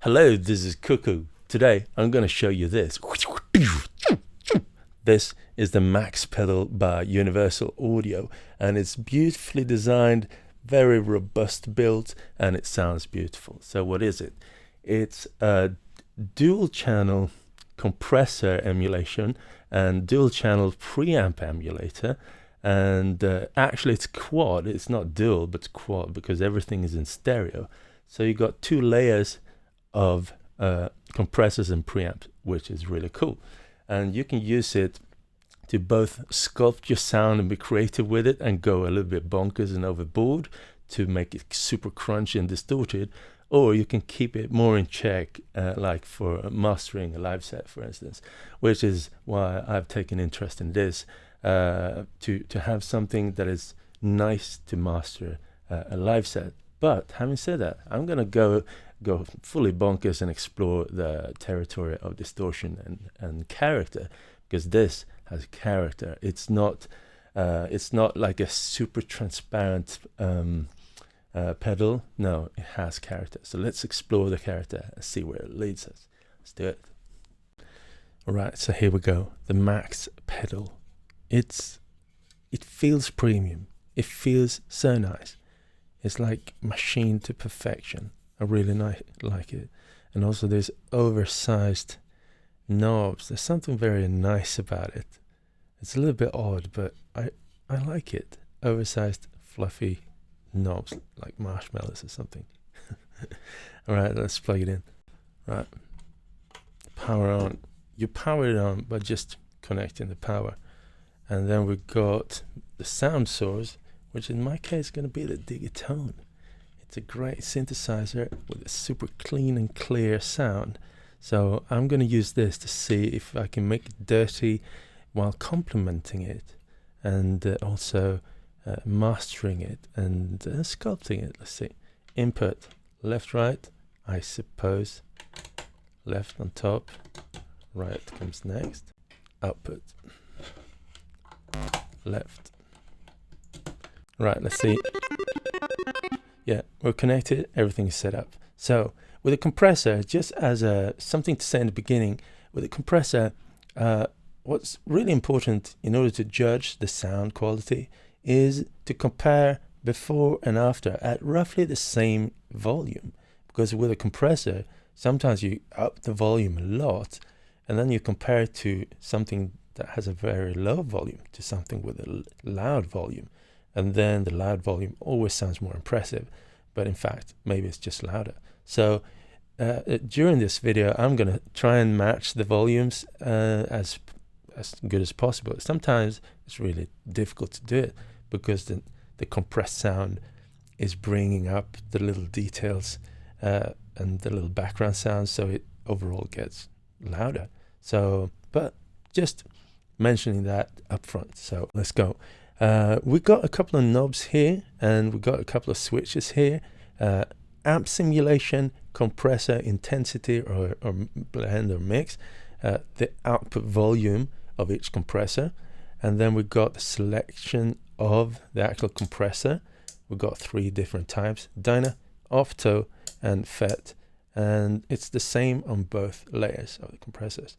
Hello, this is Cuckoo. Today I'm going to show you this. This is the Max pedal by Universal Audio, and it's beautifully designed, very robust built, and it sounds beautiful. So what is it? It's a dual channel compressor emulation and dual channel preamp emulator, and actually it's quad. It's not dual but quad because everything is in stereo. So you got two layers of compressors and preamps, which is really cool, and you can use it to both sculpt your sound and be creative with it and go a little bit bonkers and overboard to make it super crunchy and distorted, or you can keep it more in check, like for mastering a live set, for instance, which is why I've taken interest in this, to have something that is nice to master a live set. But having said that, I'm gonna go fully bonkers and explore the territory of distortion and character, because this has character. It's not like a super transparent pedal. No, it has character. So let's explore the character and see where it leads us. Let's do it. All right, so here we go. The Max pedal. It feels premium. It feels so nice. It's like machined to perfection. I really like it. And also there's oversized knobs. There's something very nice about it. It's a little bit odd, but I like it. Oversized, fluffy knobs like marshmallows or something. All right, let's plug it in. Right, power on. You power it on by just connecting the power. And then we got the sound source, which in my case is going to be the Digiton. It's a great synthesizer with a super clean and clear sound. So I'm going to use this to see if I can make it dirty while complementing it, and also mastering it and sculpting it. Let's see. Input, left, right, I suppose. Left on top, right comes next. Output, left. Right, let's see. Yeah, we're connected, everything's set up. So with a compressor, just as something to say in the beginning, with a compressor, what's really important in order to judge the sound quality is to compare before and after at roughly the same volume. Because with a compressor, sometimes you up the volume a lot, and then you compare it to something that has a very low volume to something with a loud volume. And then the loud volume always sounds more impressive, but in fact, maybe it's just louder. So during this video, I'm going to try and match the volumes as good as possible. Sometimes it's really difficult to do it because the compressed sound is bringing up the little details and the little background sounds, so it overall gets louder. So, but just mentioning that up front. So let's go. We got a couple of knobs here, and we got a couple of switches here. Amp simulation, compressor intensity or blend or mix, the output volume of each compressor, and then we got the selection of the actual compressor. We got three different types: DYNA, OPTO, and FET, and it's the same on both layers of the compressors.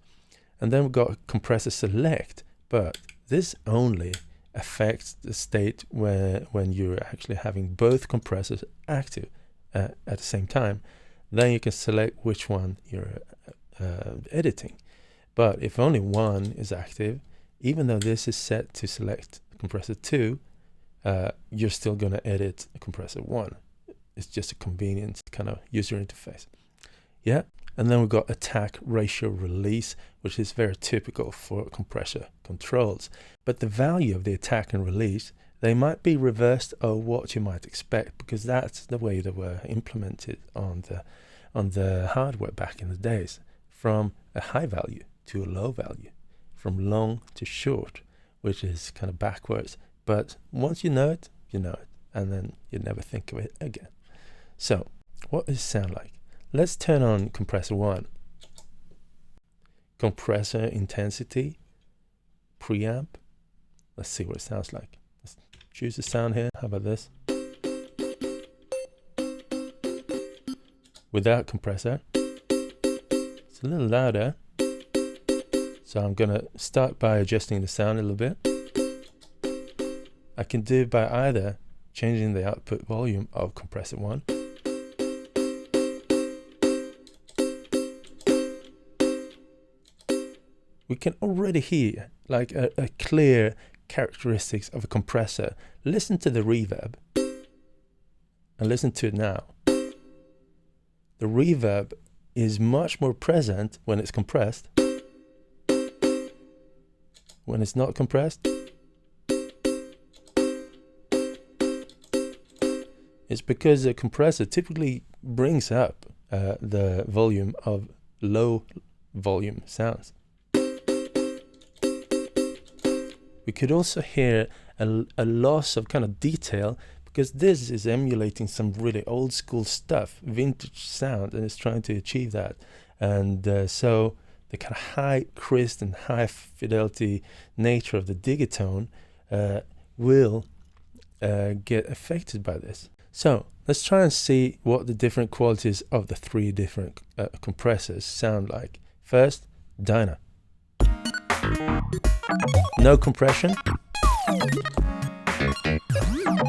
And then we got compressor select, but this only affects the state when you're actually having both compressors active at the same time. Then you can select which one you're editing. But if only one is active, even though this is set to select compressor 2, you're still going to edit compressor 1. It's just a convenient kind of user interface. Yeah. And then we've got attack ratio release, which is very typical for compressor controls. But the value of the attack and release, they might be reversed of what you might expect, because that's the way they were implemented on the hardware back in the days, from a high value to a low value, from long to short, which is kind of backwards. But once you know it, and then you never think of it again. So what does it sound like? Let's turn on compressor 1. Compressor intensity, preamp. Let's see what it sounds like. Let's choose the sound here. How about this? Without compressor. a little louder. So I'm gonna start by adjusting the sound a little bit. I can do it by either changing the output volume of compressor 1, we can already hear like a clear characteristics of a compressor. Listen to the reverb and listen to it now. The reverb is much more present when it's compressed. When it's not compressed, it's because the compressor typically brings up the volume of low volume sounds. We could also hear a loss of kind of detail, because this is emulating some really old school stuff, vintage sound, and it's trying to achieve that. And so the kind of high crisp and high fidelity nature of the digatone will get affected by this. So let's try and see what the different qualities of the 3 different compressors sound like. First, DYNA. No compression.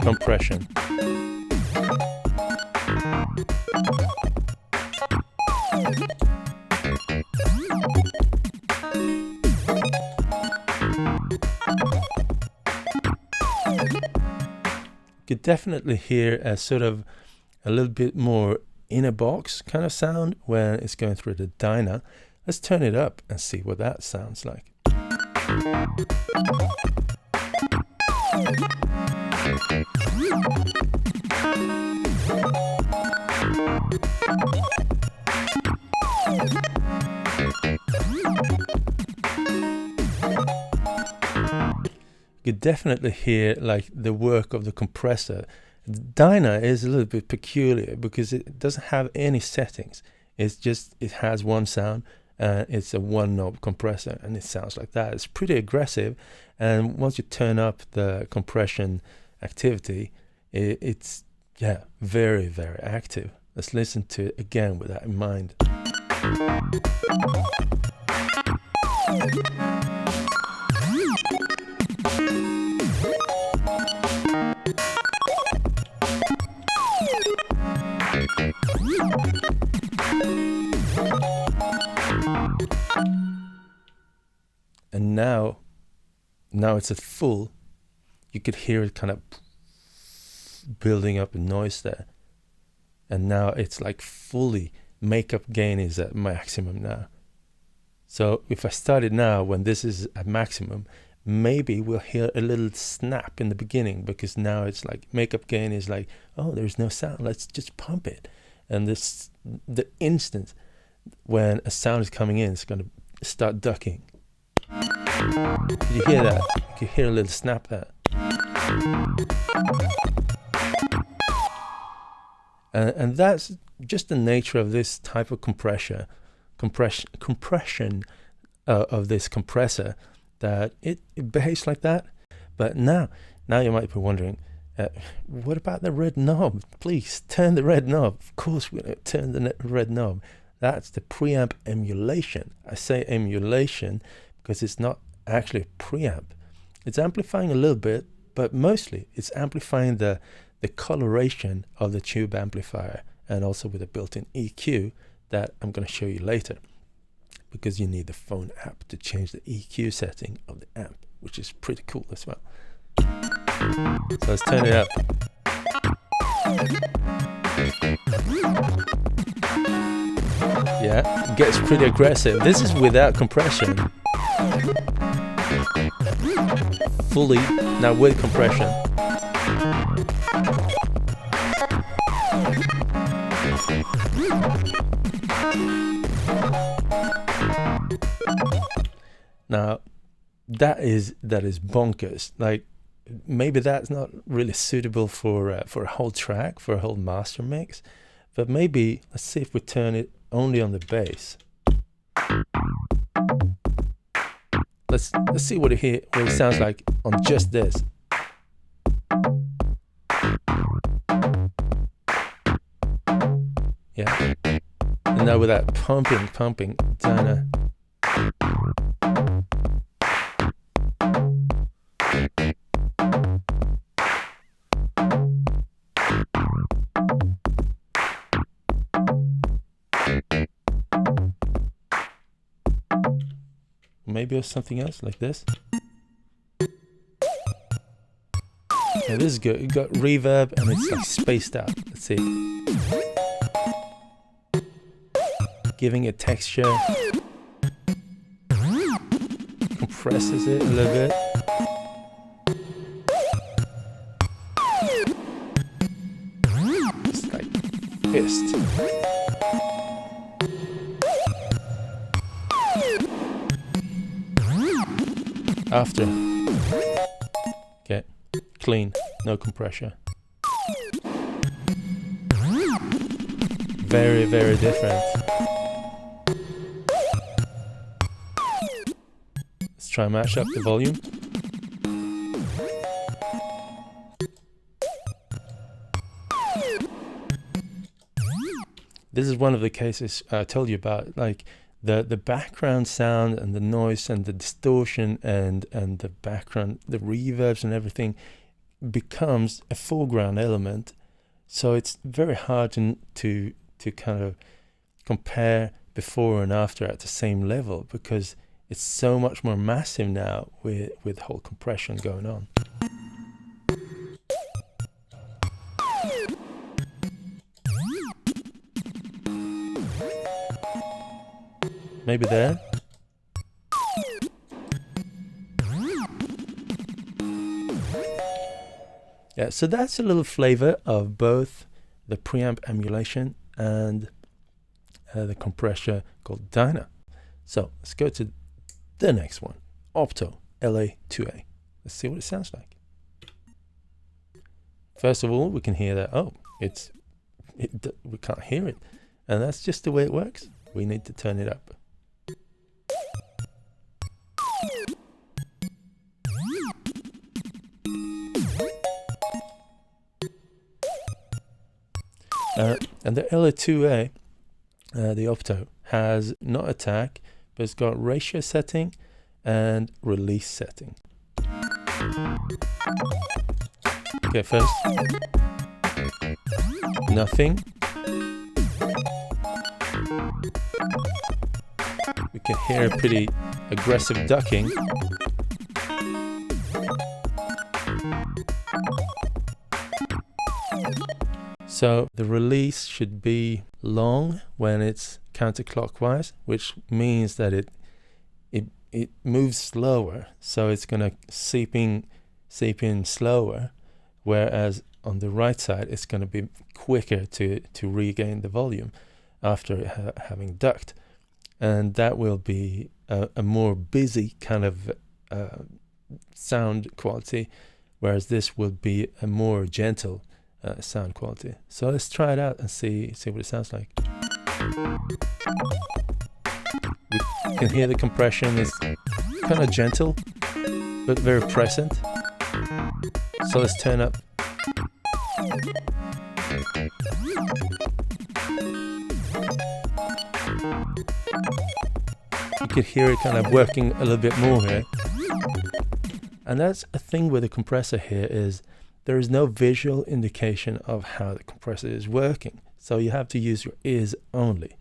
Compression. You could definitely hear a sort of a little bit more inner box kind of sound when it's going through the DYNA. Let's turn it up and see what that sounds like. You could definitely hear like the work of the compressor. DYNA is a little bit peculiar because it doesn't have any settings. It's just, it has one sound, and it's a one knob compressor, and it sounds like that. It's pretty aggressive, and once you turn up the compression activity, it's yeah, very, very active. Let's listen to it again with that in mind. And now it's at full. You could hear it kind of building up a noise there. And now it's like fully, makeup gain is at maximum now. So if I start it now when this is at maximum, maybe we'll hear a little snap in the beginning, because now it's like makeup gain is like, oh, there's no sound, let's just pump it. And this, the instant when a sound is coming in, it's going to start ducking. Did you hear that? You can hear a little snap there. And that's just the nature of this type of compression of this compressor, that it behaves like that. But now you might be wondering, what about the red knob? Please turn the red knob. Of course we're going to turn the red knob. That's the preamp emulation. I say emulation because it's not actually a preamp. It's amplifying a little bit, but mostly it's amplifying the coloration of the tube amplifier, and also with a built-in EQ that I'm going to show you later, because you need the phone app to change the EQ setting of the amp, which is pretty cool as well. So let's turn it up. Yeah, it gets pretty aggressive. This is without compression. Fully, now with compression. Now that is bonkers. Like, maybe that's not really suitable for a whole track, for a whole master mix, but maybe let's see if we turn it only on the bass. Let's see what it sounds like on just this. Yeah. And now with that pumping DYNA. Maybe it was something else like this. Yeah, this is good. It got reverb and it's like spaced out. Let's see. Giving it texture. Compresses it a little bit. It's like fist. After. Okay. Clean. No compression. Very, very different. Let's try and match up the volume. This is one of the cases I told you about, like the background sound and the noise and the distortion and the background, the reverbs and everything becomes a foreground element. So it's very hard to kind of compare before and after at the same level, because it's so much more massive now with the whole compression going on. Maybe there. Yeah, so that's a little flavor of both the preamp emulation and the compressor called DYNA. So let's go to the next one, OPTO LA-2A. Let's see what it sounds like. First of all, we can hear that, we can't hear it. And that's just the way it works. We need to turn it up. And the LA-2A, the OPTO, has not attack, but it's got ratio setting and release setting. Okay, first, nothing. We can hear a pretty aggressive ducking. So the release should be long when it's counterclockwise, which means that it moves slower, so it's going to seep in slower, whereas on the right side it's going to be quicker to regain the volume after having ducked, and that will be a more busy kind of sound quality, whereas this will be a more gentle sound quality. So let's try it out and see what it sounds like. We can hear the compression is kind of gentle but very present. So let's turn up. You can hear it kind of working a little bit more here. And that's a thing with the compressor here, is there is no visual indication of how the compressor is working. So you have to use your ears only.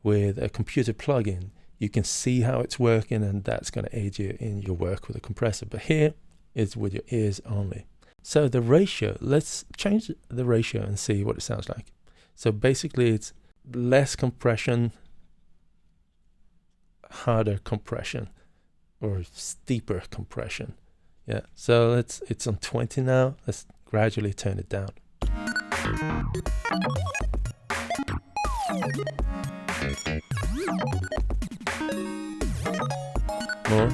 With a computer plugin, you can see how it's working, and that's going to aid you in your work with the compressor. But here, it's with your ears only. So the ratio, let's change the ratio and see what it sounds like. So basically it's less compression, harder compression, or steeper compression. Yeah, so it's on 20 now. Let's gradually turn it down. More.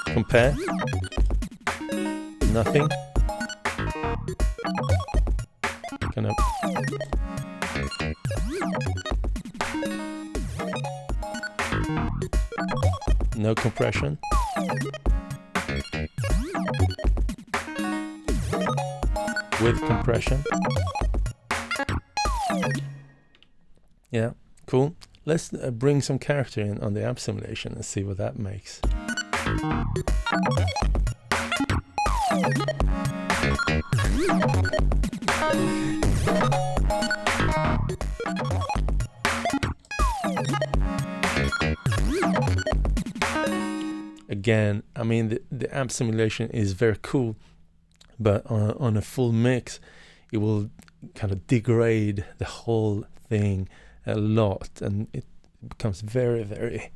Compare. Nothing. Kind of. No compression. With compression. Yeah, cool. Let's bring some character in on the amp simulation and see what that makes. Again, I mean, the amp simulation is very cool, but on a full mix, it will kind of degrade the whole thing a lot, and it becomes very, very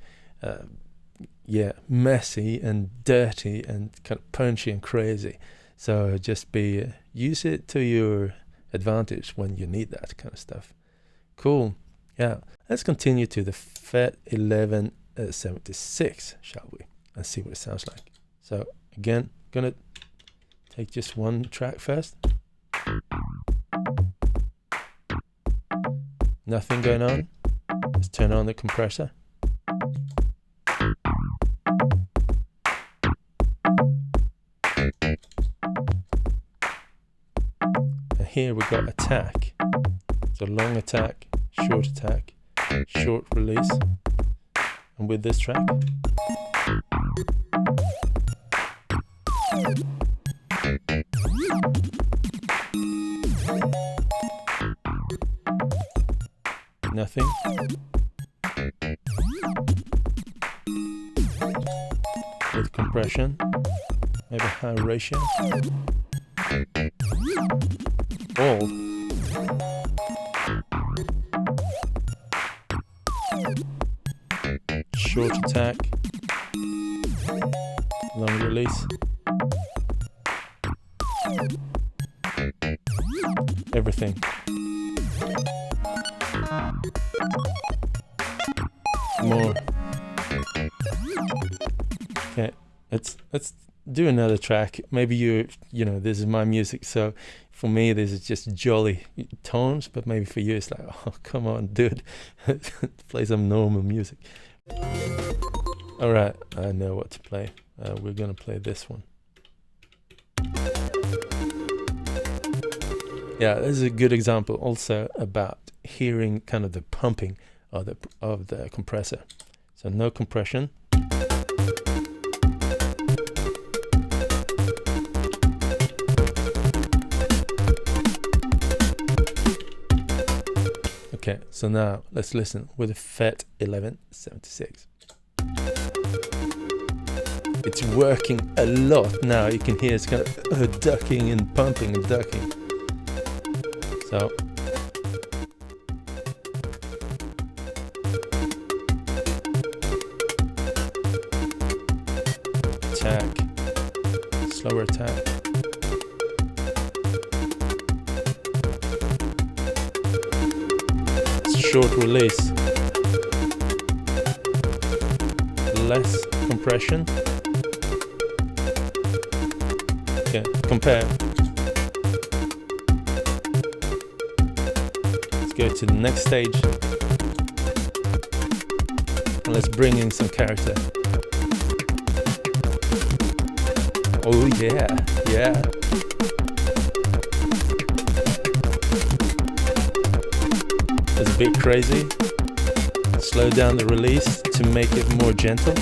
messy and dirty and kind of punchy and crazy. So just use it to your advantage when you need that kind of stuff. Cool. Yeah, let's continue to the FET 1176, shall we, and see what it sounds like. So again, gonna take just one track first. Nothing going on. Let's turn on the compressor. And here we got attack. So long attack, short release. And with this track, nothing. With compression, maybe high ratio. All. Short attack, long release. Everything. More. Okay, let's do another track. Maybe you know, this is my music, so for me this is just jolly tones, but maybe for you it's like, oh come on dude, play some normal music. Alright, I know what to play. We're gonna play this one. Yeah, this is a good example also about hearing kind of the pumping of the compressor. So no compression. Okay, so now let's listen with the FET 1176. It's working a lot now. You can hear it's kind of ducking and pumping and ducking. So attack, slower attack. Short release, less compression. Okay, compare. Let's go to the next stage and let's bring in some character. Oh yeah, yeah. It's a bit crazy. Slow down the release to make it more gentle.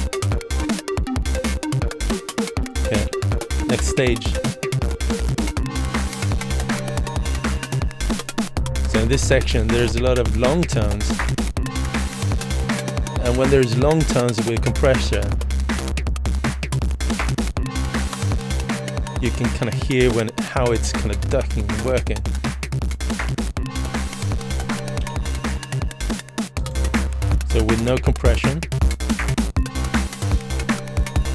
Okay, next stage. So in this section there's a lot of long tones, and when there's long tones with compressor, you can kind of hear how it's kind of ducking and working. So with no compression.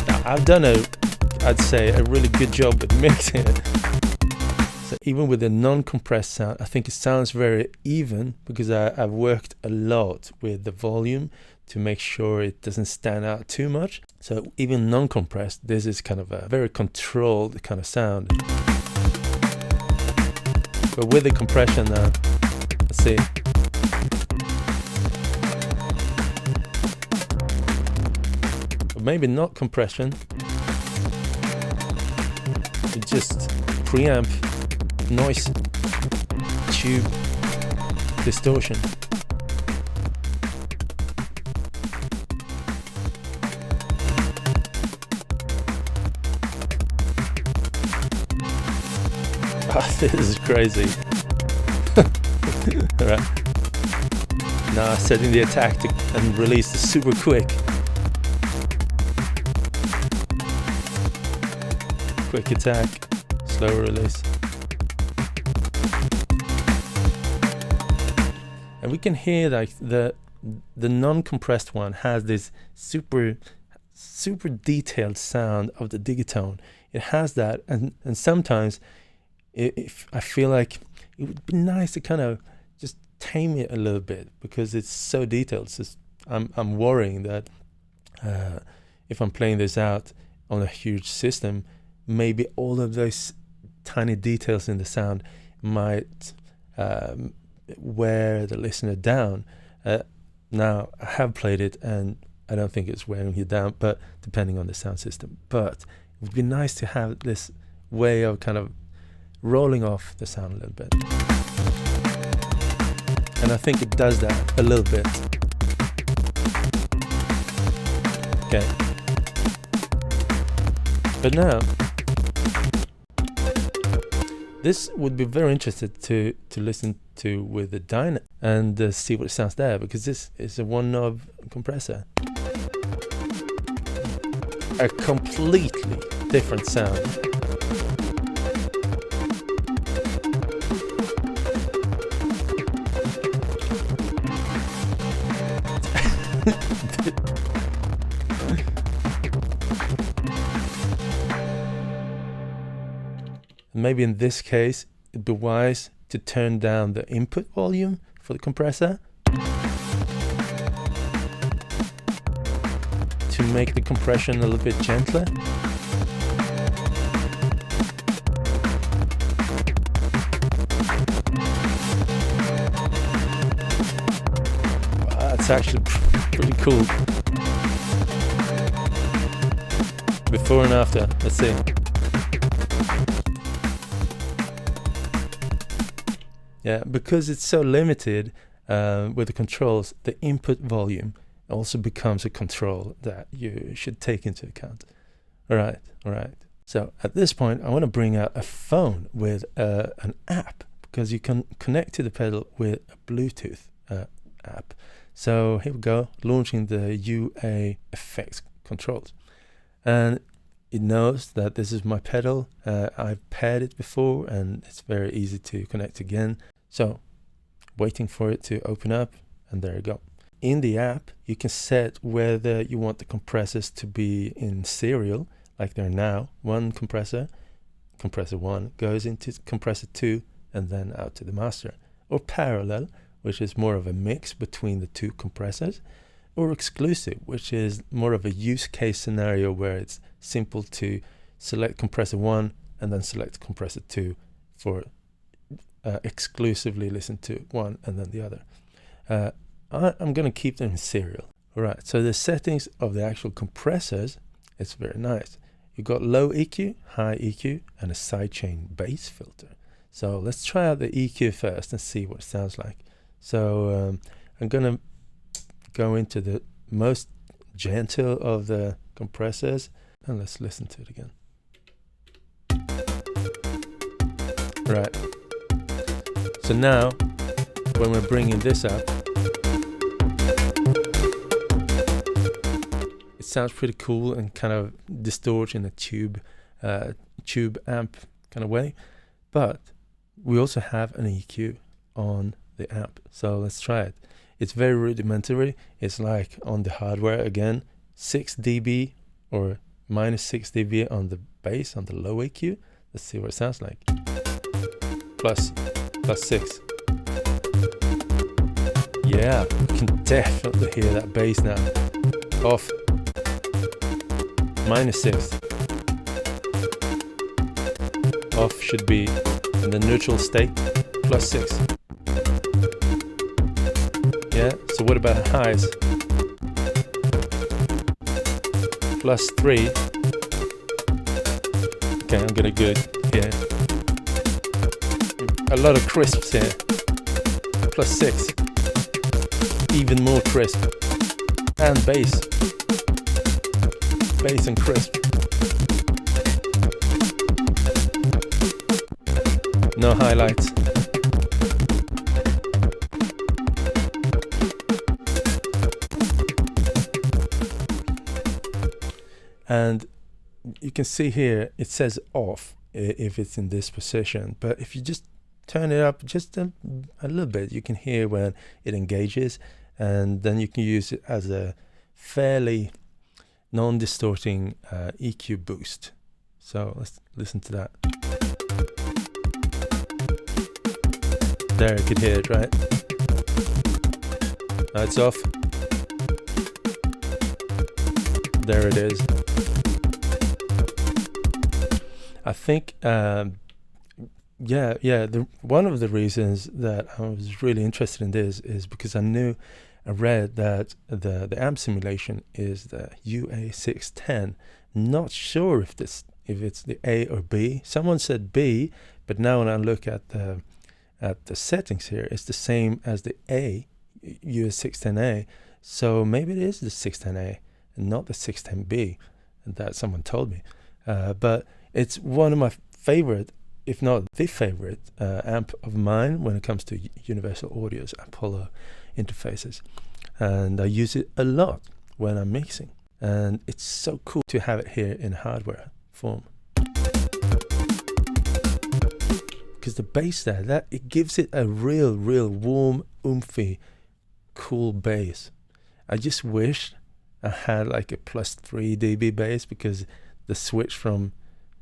Now I've done I'd say a really good job with mixing it. So even with a non-compressed sound, I think it sounds very even, because I've worked a lot with the volume to make sure it doesn't stand out too much. So even non-compressed, this is kind of a very controlled kind of sound. But with the compression now, let's see. Maybe not compression, it's just preamp, noise, tube, distortion. This is crazy. Alright. Now setting the attack and release is super quick. Quick attack, slow release. And we can hear like the non-compressed one has this super detailed sound of the digatone. It has that, and sometimes if I feel like it would be nice to kind of just tame it a little bit because it's so detailed. So I'm worrying that if I'm playing this out on a huge system, maybe all of those tiny details in the sound might wear the listener down. Now I have played it and I don't think it's wearing you down, but depending on the sound system. But it would be nice to have this way of kind of rolling off the sound a little bit. And I think it does that a little bit. Okay. But now, this would be very interesting to listen to with the DYNA and see what it sounds there, because this is a one knob compressor. A completely different sound. Maybe in this case it'd be wise to turn down the input volume for the compressor to make the compression a little bit gentler. Wow, that's actually pretty cool. Before and after, let's see. Yeah, because it's so limited with the controls, the input volume also becomes a control that you should take into account. All right. So at this point, I want to bring out a phone with an app, because you can connect to the pedal with a Bluetooth app. So here we go, launching the UA effects controls. And it knows that this is my pedal. I've paired it before and it's very easy to connect again. So waiting for it to open up, and there you go. In the app, you can set whether you want the compressors to be in serial, like they're now. One compressor, compressor 1, goes into compressor 2 and then out to the master. Or parallel, which is more of a mix between the two compressors. Or exclusive, which is more of a use case scenario where it's simple to select compressor 1 and then select compressor 2 for exclusively listen to one and then the other. I'm going to keep them in serial. All right, so the settings of the actual compressors, it's very nice. You've got low EQ, high EQ, and a sidechain bass filter. So let's try out the EQ first and see what it sounds like. So I'm going to go into the most gentle of the compressors and let's listen to it again. Right. So now, when we're bringing this up, it sounds pretty cool and kind of distorts in a tube amp kind of way. But we also have an EQ on the amp. So let's try it. It's very rudimentary. It's like on the hardware again, 6 dB or minus 6 dB on the bass, on the low EQ. Let's see what it sounds like. Plus 6. Yeah, you can definitely hear that bass now. Off. Minus 6. Off should be in the neutral state. Plus 6. Yeah, so what about highs? Plus 3. Okay, I'm gonna go here. A lot of crisps here. Plus 6. Even more crisp. And bass. Bass and crisp. No highlights. And you can see here it says off if it's in this position, but if you just turn it up just a little bit, you can hear when it engages, and then you can use it as a fairly non-distorting EQ boost. So let's listen to that. There, you could hear it, right? Now it's off. There it is. I think, one of the reasons that I was really interested in this is because I read that the amp simulation is the UA610. Not sure if it's the A or B. Someone said B, but now when I look at the settings here, it's the same as the A, US610A. So maybe it is the 610A and not the 610B. That someone told me. But it's one of my favorite, if not the favorite, amp of mine when it comes to Universal Audio's Apollo interfaces. And I use it a lot when I'm mixing. And it's so cool to have it here in hardware form. Because the bass there, it gives it a real warm, oomphy, cool bass. I just wish I had like a +3 dB bass, because the switch from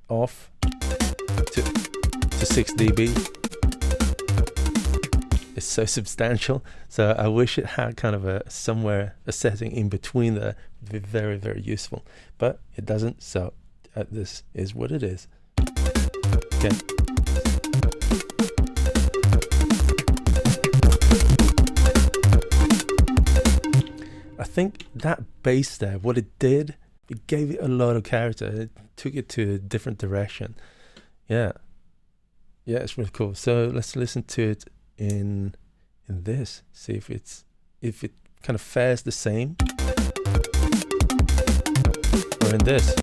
off to 6 dB is so substantial. So I wish it had kind of a setting in between there. Would be very, very useful, but it doesn't. So this is what it is. Okay. I think that bass there, what it did, it gave it a lot of character. It took it to a different direction. Yeah, it's really cool. So let's listen to it in this. See if it kind of fares the same, or in this.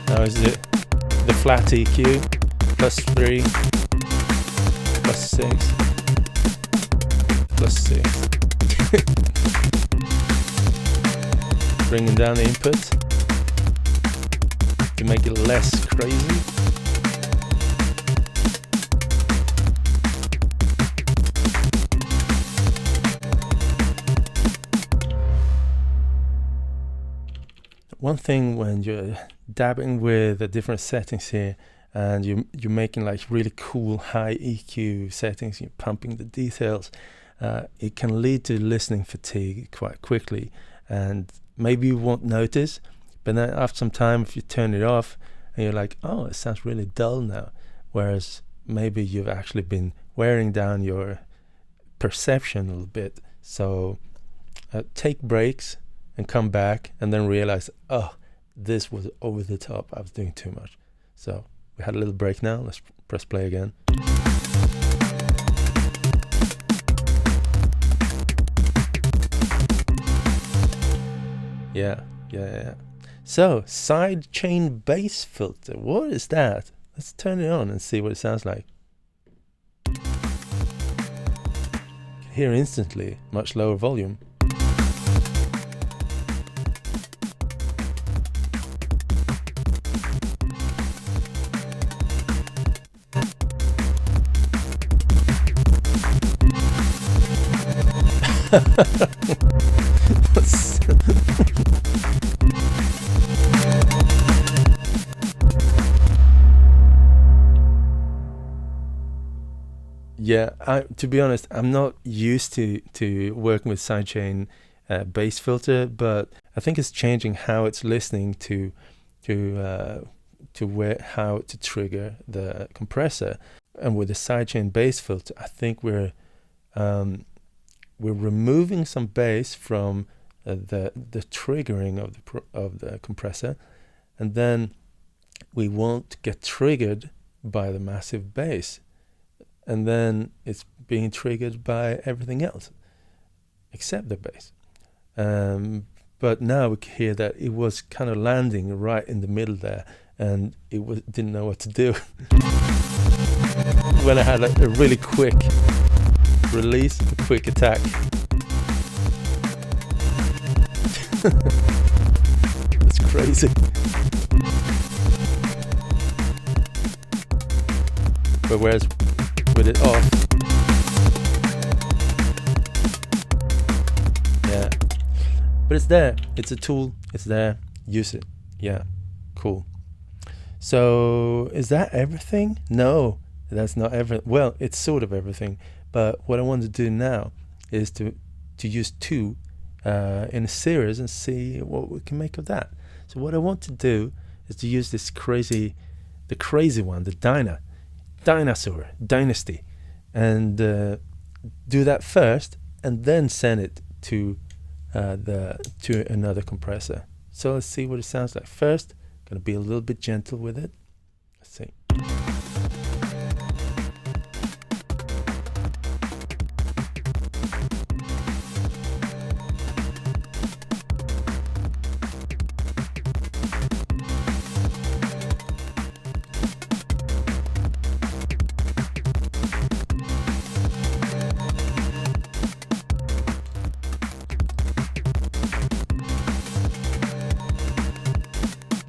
Now is it the flat EQ, +3, +6, +6. Bringing down the input to make it less crazy. One thing when you're dabbing with the different settings here, and you're making like really cool high EQ settings, you're pumping the details, it can lead to listening fatigue quite quickly, and maybe you won't notice, but then after some time, if you turn it off and you're like, oh, it sounds really dull now, whereas maybe you've actually been wearing down your perception a little bit. So take breaks and come back, and then realize, oh, this was over the top, I was doing too much. So we had a little break now. Let's press play again. Yeah. So Sidechain Bass Filter, what is that? Let's turn it on and see what it sounds like. You can hear instantly, much lower volume. Yeah, to be honest, I'm not used to working with Sidechain Bass Filter, but I think it's changing how it's listening to how to trigger the compressor. And with the Sidechain Bass Filter, I think we're removing some bass from the triggering of the compressor, and then we won't get triggered by the massive bass, and then it's being triggered by everything else except the bass. But now we can hear that it was kind of landing right in the middle there, and it didn't know what to do. When I had a really quick release, a quick attack. That's crazy. But whereas with it off, yeah. But it's there. It's a tool. It's there. Use it. Yeah. Cool. So is that everything? No, that's not everything. Well, it's sort of everything. But what I want to do now is to use two in a series and see what we can make of that. So what I want to do is to use this crazy one, the Dinosaur Dynasty, and do that first, and then send it to another compressor. So let's see what it sounds like. First, gonna be a little bit gentle with it. Let's see.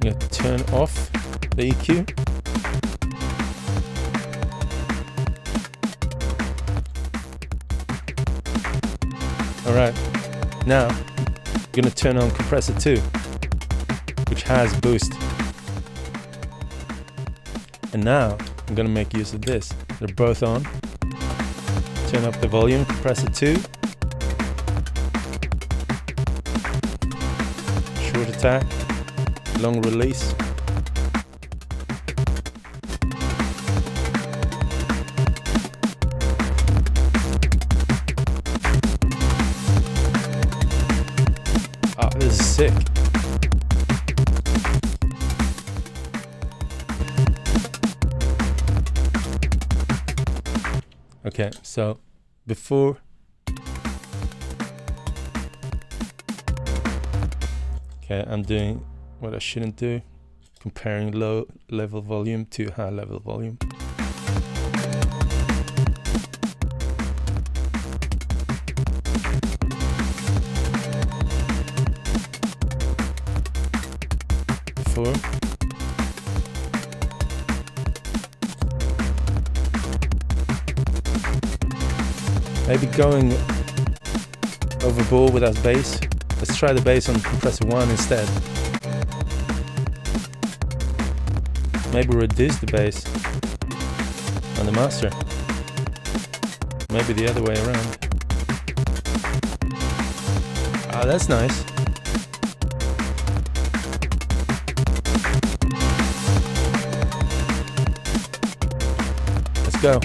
I'm going to turn off the EQ. Alright, now I'm going to turn on compressor 2, which has boost. And now I'm going to make use of this. They're both on. Turn up the volume, compressor 2. Short attack. Long release. Oh, this is sick. Okay, so before I'm doing what I shouldn't do, comparing low level volume to high level volume. Before. Maybe going overboard with that bass. Let's try the bass on compressor 1 instead. Maybe reduce the bass on the master. Maybe the other way around. Ah, that's nice. Let's go.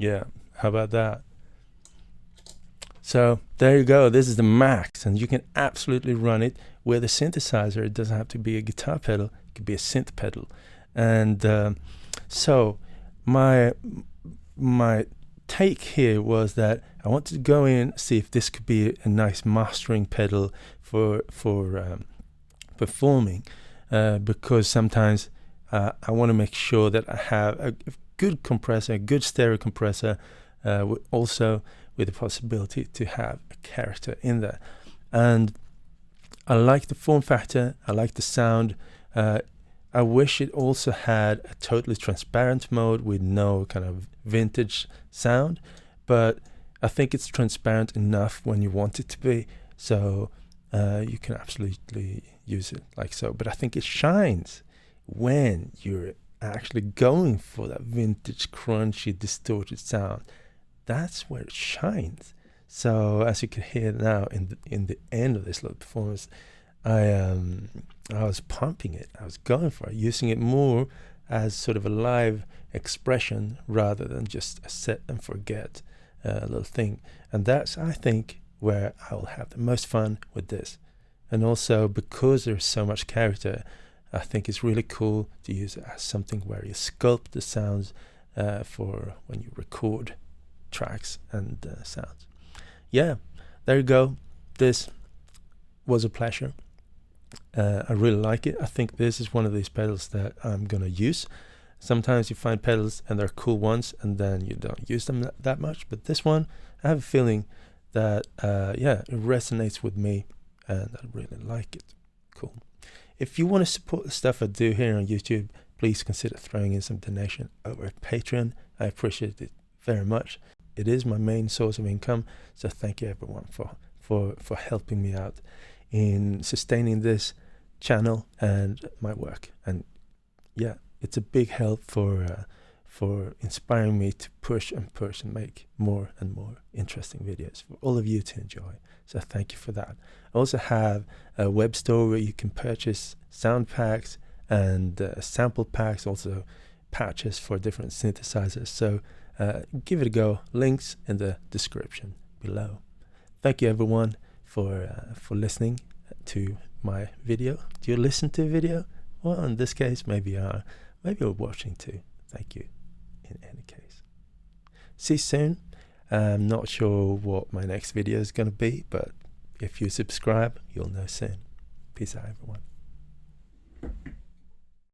Yeah, how about that? So there you go. This is the max, and you can absolutely run it with a synthesizer. It doesn't have to be a guitar pedal. It could be a synth pedal. And so my take here was that I wanted to go in, see if this could be a nice mastering pedal for performing, because sometimes I want to make sure that I have a good compressor, a good stereo compressor, also with the possibility to have a character in there. And I like the form factor, I like the sound. I wish it also had a totally transparent mode with no kind of vintage sound, but I think it's transparent enough when you want it to be, so you can absolutely use it like so. But I think it shines when you're actually going for that vintage, crunchy, distorted sound. That's where it shines. So as you can hear now in the end of this little performance, I was pumping it. I was going for it, using it more as sort of a live expression rather than just a set and forget little thing. And that's, I think, where I will have the most fun with this. And also because there's so much character, I think it's really cool to use it as something where you sculpt the sounds for when you record tracks and sounds. Yeah, there you go. This was a pleasure. I really like it. I think this is one of these pedals that I'm gonna use. Sometimes you find pedals and they're cool ones and then you don't use them that much, but this one, I have a feeling that yeah, it resonates with me and I really like it. Cool. If you want to support the stuff I do here on YouTube, please consider throwing in some donation over at Patreon. I appreciate it very much. It is my main source of income, so thank you everyone for helping me out in sustaining this channel and my work. And yeah, it's a big help for inspiring me to push and make more and more interesting videos for all of you to enjoy. So thank you for that. I also have a web store where you can purchase sound packs and sample packs, also patches for different synthesizers. So give it a go. Links in the description below. Thank you everyone for listening to my video. Do you listen to a video? Well, in this case, maybe you're watching too. Thank you in any case. See you soon. I'm not sure what my next video is going to be, but if you subscribe, you'll know soon. Peace out, everyone.